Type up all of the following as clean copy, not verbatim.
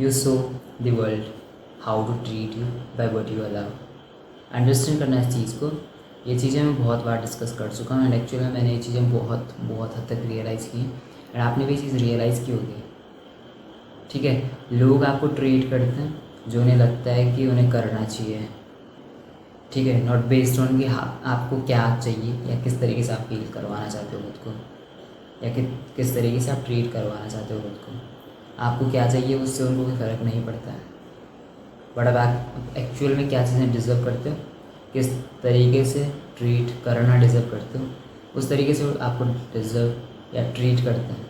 You show the world how to treat you by what you allow. Understand करना इस चीज़ को, ये चीज़ें मैं बहुत बार डिस्कस कर चुका हूँ एंड एक्चुअली में मैंने ये चीज़ें बहुत बहुत हद तक रियलाइज़ की एंड आपने भी ये चीज़ रियलाइज़ की होगी। ठीक है, लोग आपको ट्रीट करते हैं जो उन्हें लगता है कि उन्हें करना चाहिए। ठीक है, नॉट बेस्ड ऑन कि आपको क्या चाहिए या किस तरीके से आप फील करवाना चाहते हो खुद को, या किस तरीके से आप ट्रीट करवाना चाहते हो खुद को। आपको क्या चाहिए उससे उनको कोई फ़र्क नहीं पड़ता है। बट अब आप एक्चुअल में क्या चीज़ें डिज़र्व करते हो, किस तरीके से ट्रीट करना डिज़र्व करते हो, उस तरीके से आपको डिज़र्व या ट्रीट करते हैं।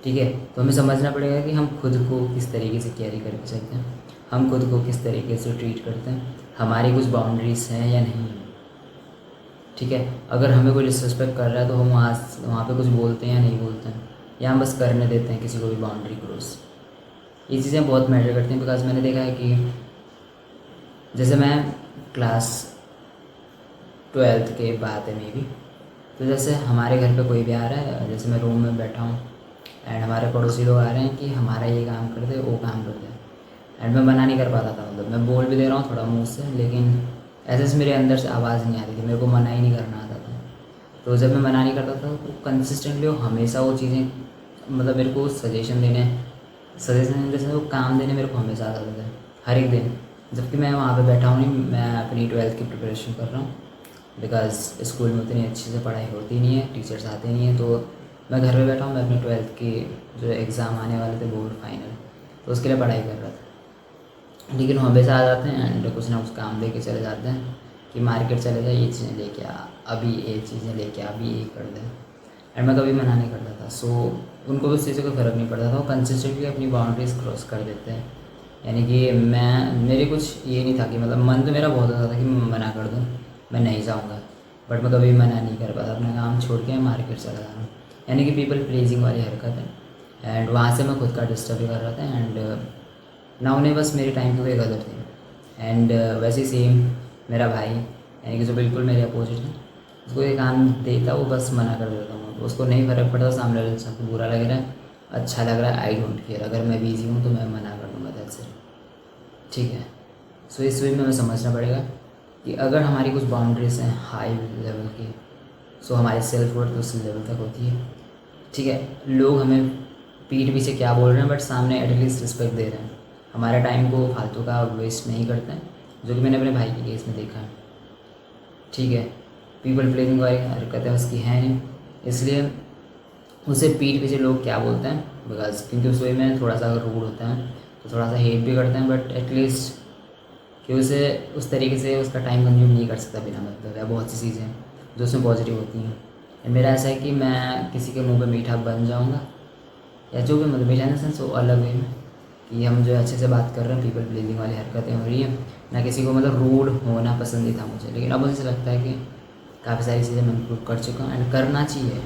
ठीक है, तो हमें समझना पड़ेगा कि हम खुद को किस तरीके से कैरी करके चलते हैं, हम खुद को किस तरीके से ट्रीट करते हैं, हमारी कुछ बाउंड्रीज हैं या नहीं है। ठीक है, अगर हमें कोई डिसरिस्पेक्ट कर रहा है तो हम वहाँ पे कुछ बोलते हैं या नहीं बोलते हैं, या हम बस करने देते हैं किसी को भी बाउंड्री क्रॉस। ये चीज़ें बहुत मैटर करती हैं, बिकॉज मैंने देखा है कि जैसे मैं क्लास 12th के बाद है मे बी, तो जैसे हमारे घर पे कोई भी आ रहा है, जैसे मैं रूम में बैठा हूँ एंड हमारे पड़ोसी लोग आ रहे हैं कि हमारा ये काम कर दे वो काम कर दे, एंड मैं मना नहीं कर पाता था। मतलब मैं बोल भी दे रहा हूँ थोड़ा मुँह से, लेकिन ऐसे से मेरे अंदर से आवाज़ नहीं आती थी, मेरे को मना ही नहीं करना आता था। तो जब मैं मना नहीं करता था तो कंसिस्टेंटली वो हमेशा वो चीज़ें, मतलब मेरे को सजेशन जैसे वो काम देने मेरे को हमेशा आ जाते थे हर एक दिन, जबकि मैं वहाँ पे बैठा हूँ नहीं, मैं अपनी 12th की प्रिपरेशन कर रहा हूँ। बिकॉज स्कूल में उतनी अच्छी से पढ़ाई होती नहीं है, टीचर्स आते नहीं हैं, तो मैं घर पे बैठा हूँ। मैं अपने 12th की जो एग्ज़ाम आने वाले थे बोर्ड फाइनल, तो उसके लिए पढ़ाई कर रहा था। लेकिन वो हमेशा आ जाते हैं एंड कुछ ना कुछ काम दे के चले जाते हैं कि मार्केट चले जाए, ये चीज़ें लेके आ, अभी ये चीज़ें लेके आ, अभी ये कर दें। एंड मैं कभी मना नहीं करता था। सो उनको उस चीज़ से कोई फ़र्क नहीं पड़ता था, वो कंसिस्टेंटली अपनी बाउंड्रीज क्रॉस कर देते हैं। यानी कि मेरे कुछ ये नहीं था कि मतलब मन तो मेरा बहुत होता था कि मैं मना कर दूँ, मैं नहीं जाऊँगा, बट मैं कभी मना नहीं कर पाता। अपना काम छोड़ के मार्केट चला जा रहा हूँ, यानी कि पीपल प्लीजिंग वाली हरकत है। एंड वहाँ से मैं खुद का डिस्टर्ब भी कर रहा था एंड ना उन्हें बस मेरे टाइम की कोई कदर थी। एंड वैसे ही सेम मेरा भाई, यानी कि जो बिल्कुल मेरे अपोजिट है, उसको ये काम देता वो बस मना कर देता हूँ, तो उसको नहीं फ़र्क पड़ता सामने वाले इंसान को बुरा लग रहा है अच्छा लग रहा है, आई डोंट केयर। अगर मैं बिजी हूँ तो मैं मना कर दूँगा, दैट्स इट। ठीक है, सो इस वे में हमें समझना पड़ेगा कि अगर हमारी कुछ बाउंड्रीज हैं हाई लेवल की, सो हमारी सेल्फ वर्थ उस लेवल तक होती है। ठीक है, लोग हमें पीठ पीछे क्या बोल रहे हैं बट सामने एटलीस्ट रिस्पेक्ट दे रहे हैं, हमारे टाइम को फालतू का वेस्ट नहीं करते हैं, जो कि मैंने अपने भाई के केस में देखा है। ठीक है, पीपल प्लीजिंग वाली हरकतें उसकी हैं नहीं, इसलिए उसे पीठ पीछे लोग क्या बोलते हैं, बिकॉज क्योंकि उस वे में थोड़ा सा अगर रूड होता है तो थोड़ा सा हेट भी करते हैं, बट एटलीस्ट कि उसे उस तरीके से उसका टाइम कंज्यूम नहीं कर सकता बिना मतलब, या बहुत सी चीज़ें जो उसमें पॉजिटिव होती हैं। एंड मेरा ऐसा है कि मैं किसी के मुंह पे मीठा बन जाऊंगा, या जो भी मतलब मीठा इन सेंस वो अलग वे में कि हम जो अच्छे से बात कर रहे हैं, पीपल प्लीजिंग वाली हरकतें हो रही हैं ना, किसी को मतलब रूड होना पसंद नहीं था मुझे। लेकिन अब मुझे ऐसा लगता है कि काफ़ी सारी चीज़ें मैं इम्प्रूव कर चुका हूँ एंड करना चाहिए,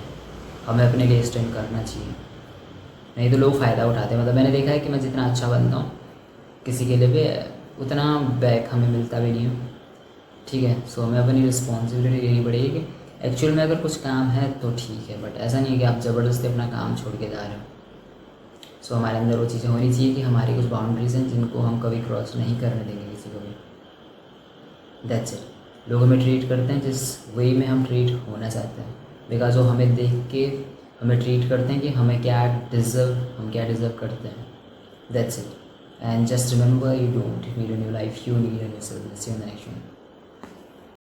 हमें अपने लिए स्टैंड करना चाहिए, नहीं तो लोग फ़ायदा उठाते हैं। मतलब मैंने देखा है कि मैं जितना अच्छा बनता हूँ किसी के लिए भी, उतना बैक हमें मिलता भी नहीं है। ठीक है, सो हमें अपनी रिस्पॉन्सिबिलिटी लेनी पड़ेगी कि एक्चुअल में अगर कुछ काम है तो ठीक है, बट ऐसा नहीं है कि आप ज़बरदस्ती अपना काम छोड़ के जा रहे हो। सो हमारे अंदर वो चीज़ें होनी चाहिए कि हमारी कुछ बाउंड्रीज हैं जिनको हम कभी क्रॉस नहीं करने देंगे किसी को भी, दैट्स इट। लोग हमें ट्रीट करते हैं जिस वे में हम ट्रीट होना चाहते हैं, बिकॉज वो हमें देख के हमें ट्रीट करते हैं कि हम क्या डिज़र्व करते हैं, that's it. And just remember, you don't need a new life, you need a new self. See you in the next one.